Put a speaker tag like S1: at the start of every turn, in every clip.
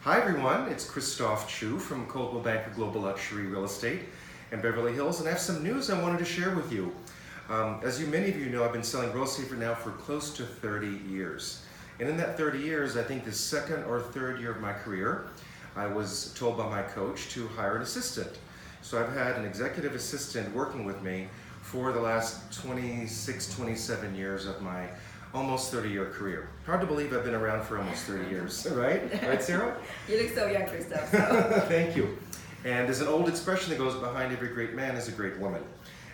S1: Hi everyone, it's Christophe Choo from Coldwell Banker Global Luxury Real Estate in Beverly Hills, and I have some news I wanted to share with you. As many of you know, I've been selling real estate now for close to 30 years. And in that 30 years, I think the second or third year of my career, I was told by my coach to hire an assistant. So I've had an executive assistant working with me for the last 26, 27 years of my almost 30-year career. Hard to believe I've been around for almost 30 years, right? Right, Sarah?
S2: You look so young, Christophe. So.
S1: Thank you. And there's an old expression that goes, behind every great man is a great woman.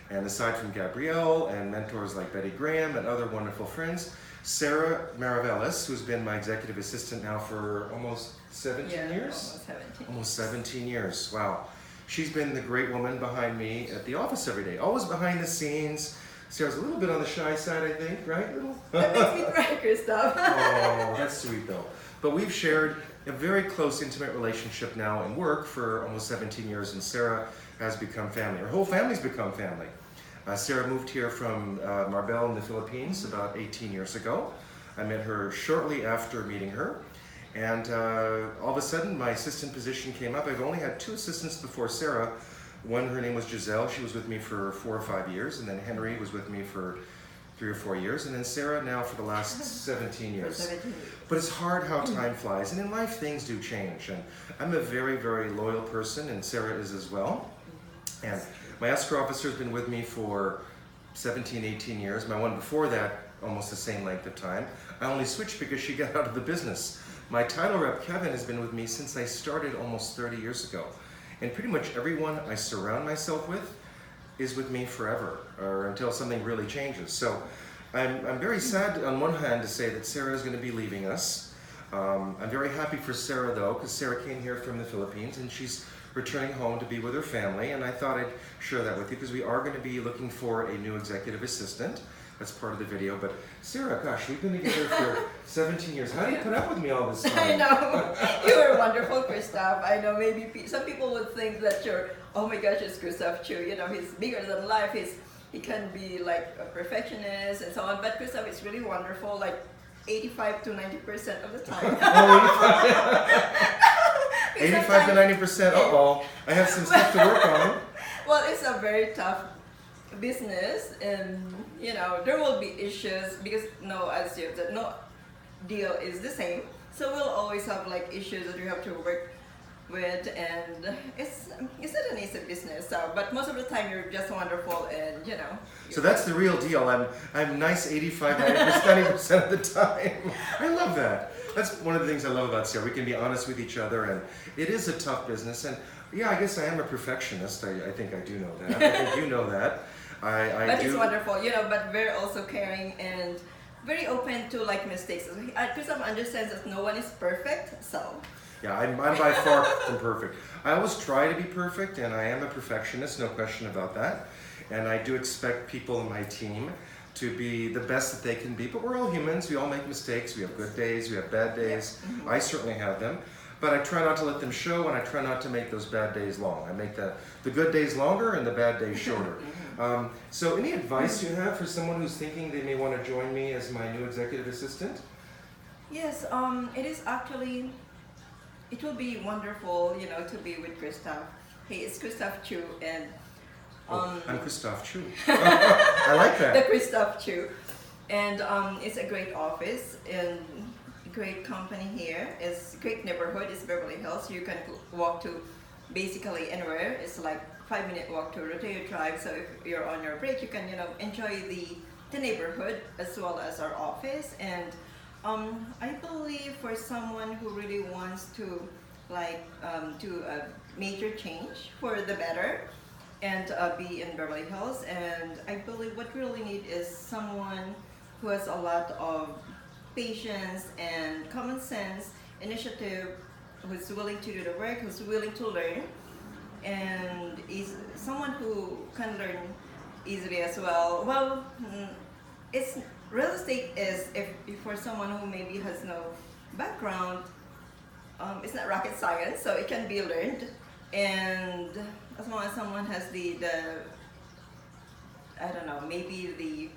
S1: And aside from Gabrielle and mentors like Betty Graham and other wonderful friends, Sarah Maravellis, who's been my executive assistant now for almost 17 years?
S2: Almost 17.
S1: Almost 17 years, wow. She's been the great woman behind me at the office every day, always behind the scenes. Sarah's a little bit on the shy side, I think, right?
S2: That makes me cry, Christophe.
S1: Oh, that's sweet though. But we've shared a very close, intimate relationship now in work for almost 17 years, and Sarah has become family. Her whole family's become family. Sarah moved here from Marbella in the Philippines about 18 years ago. I met her shortly after meeting her, and all of a sudden my assistant position came up. I've only had two assistants before Sarah. One, her name was Giselle. She was with me for 4 or 5 years, and then Henry was with me for 3 or 4 years, and then Sarah now for the last 17 years.
S2: 17 years.
S1: But it's hard how time flies, and in life things do change. And I'm a very, very loyal person, and Sarah is as well. And my escrow officer has been with me for 17, 18 years. My one before that, almost the same length of time. I only switched because she got out of the business. My title rep, Kevin, has been with me since I started almost 30 years ago. And pretty much everyone I surround myself with is with me forever, or until something really changes. So I'm very sad on one hand to say that Sarah is going to be leaving us. I'm very happy for Sarah though, because Sarah came here from the Philippines and she's returning home to be with her family, and I thought I'd share that with you because we are going to be looking for a new executive assistant. That's part of the video. But Sarah, gosh, we've been together for 17 years. How do you put up with me all this time?
S2: I know. You were wonderful, Christophe. I know maybe some people would think that you're, oh my gosh, it's Christophe Choo. You know, he's bigger than life. He can be like a perfectionist and so on. But Christophe is really wonderful, like 85 to 90% of the time.
S1: 85 to 90%. Uh-oh. I have some stuff to work on.
S2: Well, it's a very tough business, and you know there will be issues because as you said, no deal is the same. So we'll always have like issues that you have to work with, and it's not an easy business. So, but most of the time you're just wonderful, and you know.
S1: So that's the real deal. I'm nice 85, 90% of the time. I love that. That's one of the things I love about Sarah. We can be honest with each other, and it is a tough business. And yeah, I guess I am a perfectionist. I think I do know that. I think you know that.
S2: But it's wonderful, you know. But very also caring and very open to like mistakes. Christophe understands that no one is perfect, so.
S1: Yeah, I'm by far from perfect. I always try to be perfect, and I am a perfectionist, no question about that. And I do expect people in my team to be the best that they can be. But we're all humans. We all make mistakes. We have good days. We have bad days.
S2: Yeah. Mm-hmm.
S1: I certainly have them. But I try not to let them show, and I try not to make those bad days long. I make the good days longer and the bad days shorter. So any advice you have for someone who's thinking they may want to join me as my new executive assistant?
S2: Yes, it is actually, it will be wonderful, you know, to be with Christophe. He is Christophe Choo, and
S1: I'm Christophe Choo. I like that.
S2: The Christophe Choo. And it's a great office and great company here. It's a great neighborhood. It's Beverly Hills. You can walk to basically anywhere. It's like 5-minute walk to Rodeo Drive. So if you're on your break, you can, you know, enjoy the neighborhood as well as our office. And I believe for someone who really wants to like do a major change for the better and be in Beverly Hills, and I believe what we really need is someone who has a lot of patience and common sense, initiative, who's willing to do the work, who's willing to learn, and is someone who can learn easily as well. Well, it's real estate is if for someone who maybe has no background, it's not rocket science, so it can be learned, and as long as someone has the I don't know, maybe the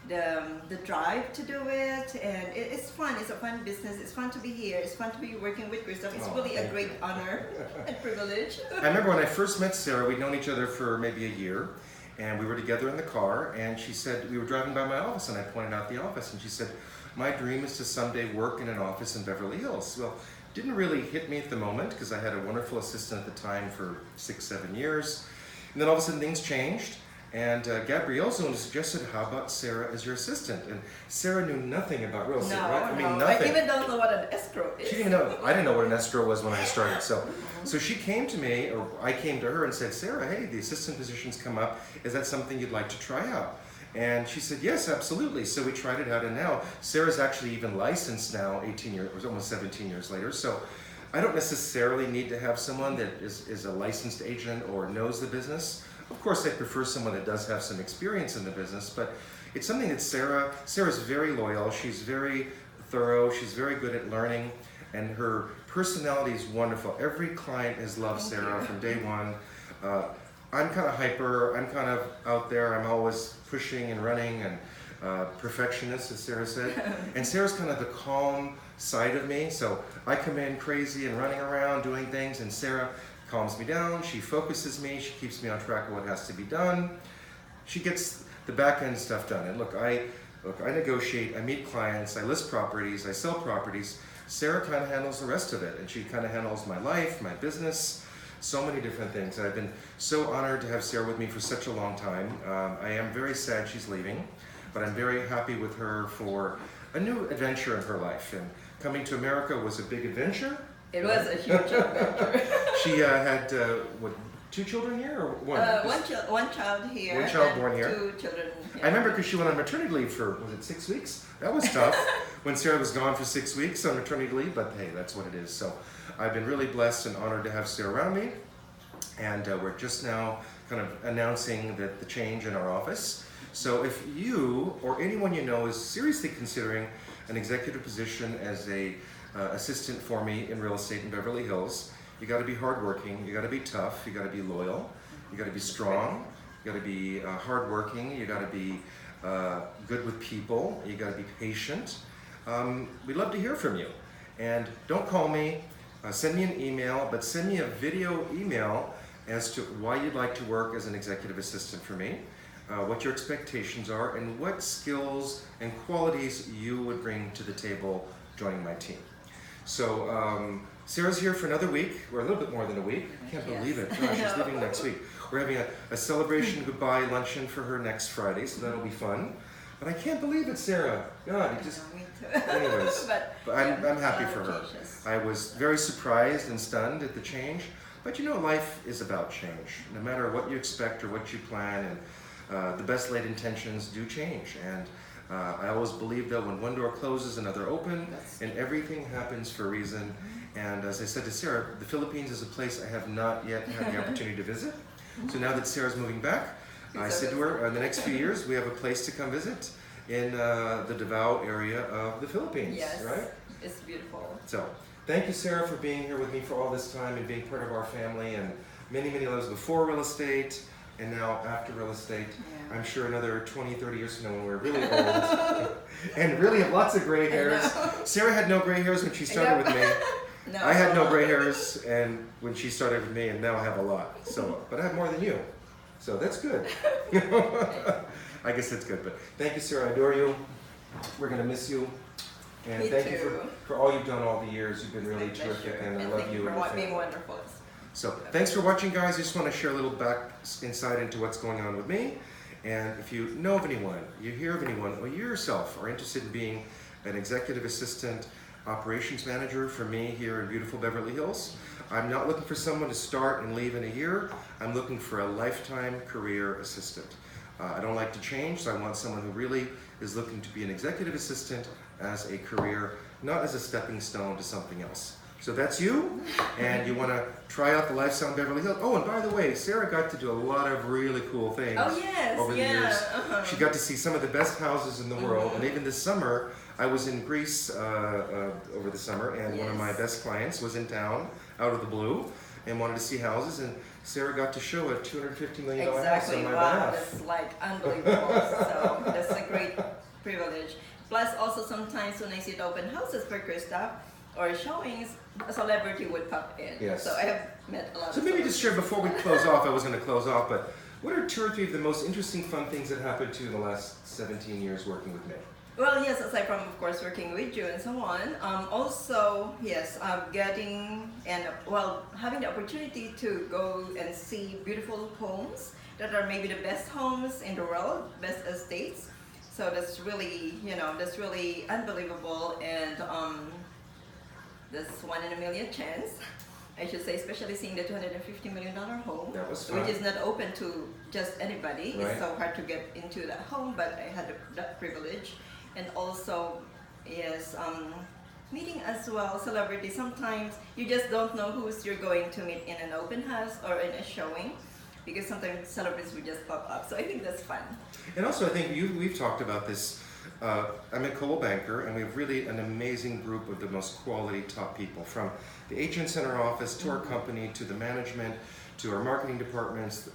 S2: the drive to do it, and it's fun. It's a fun business. It's fun to be here. It's fun to be working with Christophe. It's really a great honor and privilege.
S1: I remember when I first met Sarah, we'd known each other for maybe a year, and we were together in the car, and she said, we were driving by my office, and I pointed out the office, and she said, my dream is to someday work in an office in Beverly Hills. Well, didn't really hit me at the moment, because I had a wonderful assistant at the time for 6-7 years, and then all of a sudden things changed. And Gabrielle suggested, how about Sarah as your assistant? And Sarah knew nothing about real estate, right? I mean, nothing.
S2: I even don't know what an escrow is.
S1: She didn't know. I didn't know what an escrow was when I started. So she came to me, or I came to her and said, Sarah, hey, the assistant position's come up. Is that something you'd like to try out? And she said, yes, absolutely. So we tried it out, and now Sarah's actually even licensed now, 18 years, or almost 17 years later. So I don't necessarily need to have someone that is a licensed agent or knows the business. Of course, I prefer someone that does have some experience in the business, but it's something that Sarah's very loyal, she's very thorough, she's very good at learning, and her personality is wonderful. Every client has loved Sarah from day one. I'm kind of hyper, I'm kind of out there, I'm always pushing and running and perfectionist, as Sarah said. And Sarah's kind of the calm side of me, so I come in crazy and running around doing things, and Sarah calms me down, she focuses me, she keeps me on track of what has to be done. She gets the back end stuff done. And look, I negotiate, I meet clients, I list properties, I sell properties. Sarah kind of handles the rest of it, and she kind of handles my life, my business, so many different things. I've been so honored to have Sarah with me for such a long time. I am very sad she's leaving, but I'm very happy with her for a new adventure in her life. And coming to America was a big adventure.
S2: It was a huge adventure.
S1: She had, what, 2 children here, or one?
S2: One child here.
S1: One child born here.
S2: 2 children here.
S1: I remember because she went on maternity leave for, was it 6 weeks? That was tough when Sarah was gone for 6 weeks on maternity leave, but hey, that's what it is. So I've been really blessed and honored to have Sarah around me. And we're just now kind of announcing the change in our office. So if you or anyone you know is seriously considering an executive position as a assistant for me in real estate in Beverly Hills, you got to be hardworking, you got to be tough, you got to be loyal, you got to be strong, you got to be hardworking, you got to be good with people, you got to be patient. We'd love to hear from you. And don't call me, send me an email, but send me a video email as to why you'd like to work as an executive assistant for me, what your expectations are, and what skills and qualities you would bring to the table joining my team. So Sarah's here for another week, or a little bit more than a week. I can't believe it. Gosh, she's leaving next week. We're having a celebration goodbye luncheon for her next Friday, so that'll be fun. But I can't believe it, Sarah. God, it just. Anyways, but I'm happy for her. I was very surprised and stunned at the change. But you know, life is about change. No matter what you expect or what you plan, and the best laid intentions do change. And I always believe that when one door closes, another opens, and everything happens for a reason. And as I said to Sarah, the Philippines is a place I have not yet had the opportunity to visit. So now that Sarah's moving back, I said to her, in the next few years, we have a place to come visit in the Davao area of the Philippines,
S2: yes,
S1: right?
S2: It's beautiful.
S1: So thank you, Sarah, for being here with me for all this time and being part of our family, and many, many lives before real estate and now after real estate. Yeah. I'm sure another 20, 30 years from now when we're really old and really have lots of gray hairs. Sarah had no gray hairs when she started with me.
S2: No.
S1: I had no gray hairs and when she started with me, and now I have a lot. So, but I have more than you. So that's good. I guess that's good. But thank you, Sarah. I adore you. We're going to miss you. And thank you for all you've done all the years. You've been really terrific, and I love you.
S2: Thank you for being wonderful.
S1: So thanks for watching, guys. I just want to share a little back insight into what's going on with me. And if you know of anyone, you hear of anyone, or you yourself are interested in being an executive assistant, operations manager for me here in beautiful Beverly Hills, I'm not looking for someone to start and leave in a year. I'm looking for a lifetime career assistant. I don't like to change, so I want someone who really is looking to be an executive assistant as a career, not as a stepping stone to something else. So that's you, and you want to try out the lifestyle in Beverly Hills. Oh, and by the way, Sarah got to do a lot of really cool things over the years. She got to see some of the best houses in the world, and even this summer, I was in Greece over the summer, and one of my best clients was in town out of the blue, and wanted to see houses, and Sarah got to show a $250 million house
S2: Exactly.
S1: on my
S2: Wow,
S1: behalf.
S2: that's like unbelievable. So that's a great privilege. Plus, also sometimes when I see the open houses for Christophe or showings, a celebrity would pop in.
S1: Yes.
S2: So I have met a lot.
S1: So
S2: of
S1: maybe just share before we close off. I was going to close off, but what are 2 or 3 of the most interesting, fun things that happened to you in the last 17 years working with me?
S2: Well, yes, aside from, of course, working with you and so on, also, yes, having the opportunity to go and see beautiful homes that are maybe the best homes in the world, best estates. So that's really, that's really unbelievable, and that's 1 in a million chance, I should say, especially seeing the $250 million home,
S1: That was fun.
S2: which is not open to just anybody.
S1: Right.
S2: It's so hard to get into that home, but I had that privilege. And also, yes, meeting as well celebrities. Sometimes you just don't know who's you're going to meet in an open house or in a showing, because sometimes celebrities will just pop up. So I think that's fun.
S1: And also, I think we've talked about this. I'm at Coldwell Banker, and we have really an amazing group of the most quality top people, from the agents in our office to our company to the management to our marketing departments.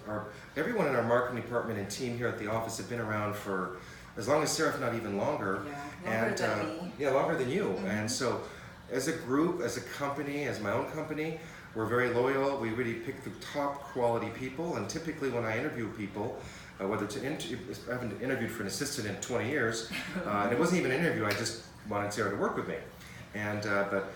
S1: Everyone in our marketing department and team here at the office have been around for as long as Sarah, if not even longer.
S2: Yeah, longer than me.
S1: Yeah, longer than you. And so, as a group, as a company, as my own company, we're very loyal. We really pick the top quality people, and typically when I interview people, whether it's I haven't interviewed for an assistant in 20 years, and it wasn't even an interview, I just wanted Sarah to work with me. And but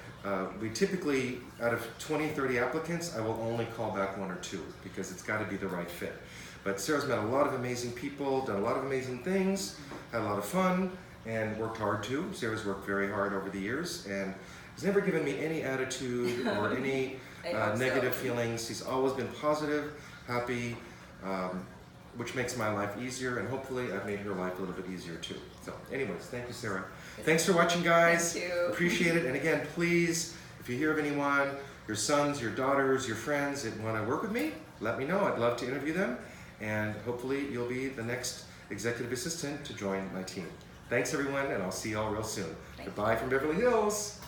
S1: we typically, out of 20, 30 applicants, I will only call back 1 or 2, because it's got to be the right fit. But Sarah's met a lot of amazing people, done a lot of amazing things, had a lot of fun, and worked hard too. Sarah's worked very hard over the years, and has never given me any attitude or any negative feelings. She's always been positive, happy, which makes my life easier, and hopefully I've made her life a little bit easier too. So anyways, thank you, Sarah. Thanks for watching, guys.
S2: Thank you.
S1: Appreciate it. And again, please, if you hear of anyone, your sons, your daughters, your friends that want to work with me, let me know. I'd love to interview them, and hopefully you'll be the next executive assistant to join my team. Thanks, everyone, and I'll see you all real soon. Goodbye from Beverly Hills.